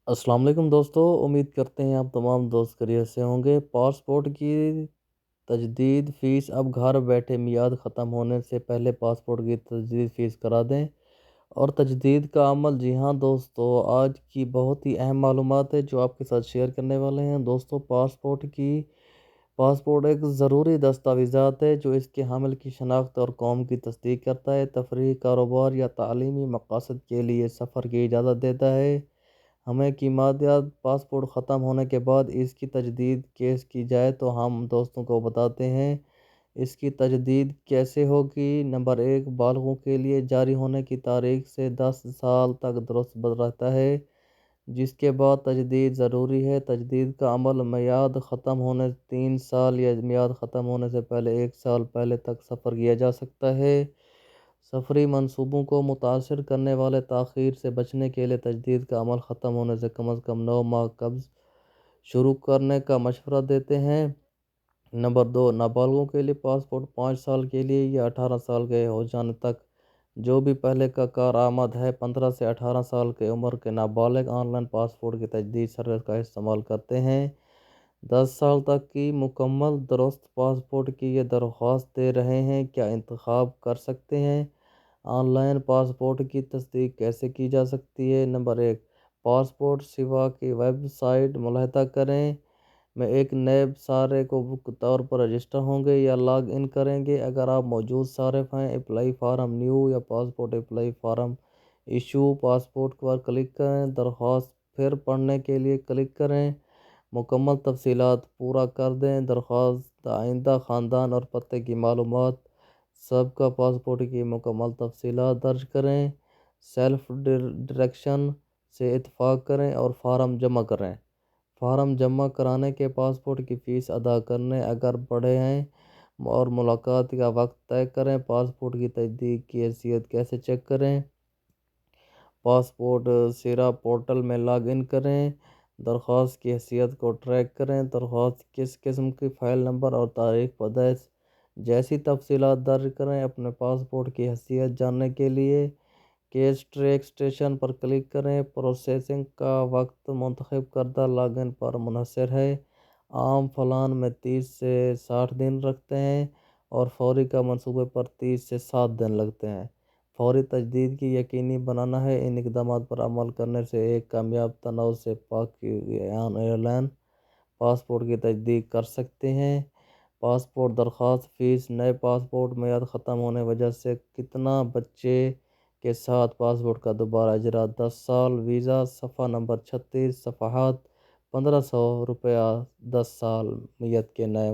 السلام علیکم دوستو، امید کرتے ہیں آپ تمام دوست خیریت سے ہوں گے۔ پاسپورٹ کی تجدید فیس اب گھر بیٹھے میعاد ختم ہونے سے پہلے پاسپورٹ کی تجدید فیس کرا دیں اور تجدید کا عمل۔ جی ہاں دوستو، آج کی بہت ہی اہم معلومات ہے جو آپ کے ساتھ شیئر کرنے والے ہیں۔ دوستو، پاسپورٹ ایک ضروری دستاویزات ہے جو اس کے حامل کی شناخت اور قوم کی تصدیق کرتا ہے، تفریحی، کاروبار یا تعلیمی مقاصد کے لیے سفر کی اجازت دیتا ہے۔ ہمیں کی مادیات پاسپورٹ ختم ہونے کے بعد اس کی تجدید کیس کی جائے تو ہم دوستوں کو بتاتے ہیں اس کی تجدید کیسے ہوگی۔ نمبر 1، بالغوں کے لیے جاری ہونے کی تاریخ سے 10 سال تک درست رہتا ہے، جس کے بعد تجدید ضروری ہے۔ تجدید کا عمل میعاد ختم ہونے 3 سال یا میعاد ختم ہونے سے پہلے 1 سال پہلے تک سفر کیا جا سکتا ہے۔ سفری منصوبوں کو متاثر کرنے والے تاخیر سے بچنے کے لیے تجدید کا عمل ختم ہونے سے کم از کم 9 ماہ قبل شروع کرنے کا مشورہ دیتے ہیں۔ نمبر 2، نابالغوں کے لیے پاسپورٹ 5 سال کے لیے یا 18 سال کے ہو جانے تک جو بھی پہلے کا کارآمد ہے۔ 15 سے 18 سال کی عمر کے نابالغ آن لائن پاسپورٹ کی تجدید سروس کا استعمال کرتے ہیں۔ 10 سال تک کی مکمل درست پاسپورٹ کی یہ درخواست دے رہے ہیں، کیا انتخاب کر سکتے ہیں؟ آن لائن پاسپورٹ کی تصدیق کیسے کی جا سکتی ہے؟ نمبر 1، پاسپورٹ سیوا کی ویب سائٹ ملاحظہ کریں میں ایک نیب صارف کو طور پر رجسٹر ہوں گے یا لاگ ان کریں گے۔ اگر آپ موجود صارف ہیں، اپلائی فارم نیو یا passport apply form issue passport پر کلک کریں، درخواست پھر پڑھنے کے لیے کلک کریں، مکمل تفصیلات پورا کر دیں، درخواست آئندہ خاندان اور پتے کی معلومات، سب کا پاسپورٹ کی مکمل تفصیلات درج کریں، سیلف ڈائریکشن سے اتفاق کریں اور فارم جمع کریں۔ فارم جمع کرانے کے پاسپورٹ کی فیس ادا کرنے اگر بڑے ہیں اور ملاقات کا وقت طے کریں۔ پاسپورٹ کی تجدید کی حیثیت کیسے چیک کریں؟ پاسپورٹ سیرا پورٹل میں لاگ ان کریں، درخواست کی حیثیت کو ٹریک کریں، درخواست کس قسم کی فائل نمبر اور تاریخ پیدائش جیسی تفصیلات درج کریں۔ اپنے پاسپورٹ کی حیثیت جاننے کے لیے کیس ٹریک اسٹیشن پر کلک کریں، پروسیسنگ کا وقت منتخب کردہ لاگ ان پر منحصر ہے، عام پلان میں 30 سے 60 دن رکھتے ہیں اور فوری کا منصوبے پر 30 سے 7 دن لگتے ہیں۔ فوری تجدید کی یقینی بنانا ہے، ان اقدامات پر عمل کرنے سے ایک کامیاب تناؤ سے پاک آن لائن پاسپورٹ کی تجدید کر سکتے ہیں۔ پاسپورٹ درخواست فیس، نئے پاسپورٹ میعاد ختم ہونے وجہ سے کتنا بچے کے ساتھ پاسپورٹ کا دوبارہ اجرا 10 سال ویزا، صفحہ نمبر 36، صفحات 1500 روپیہ 10 سال میعاد کے نئے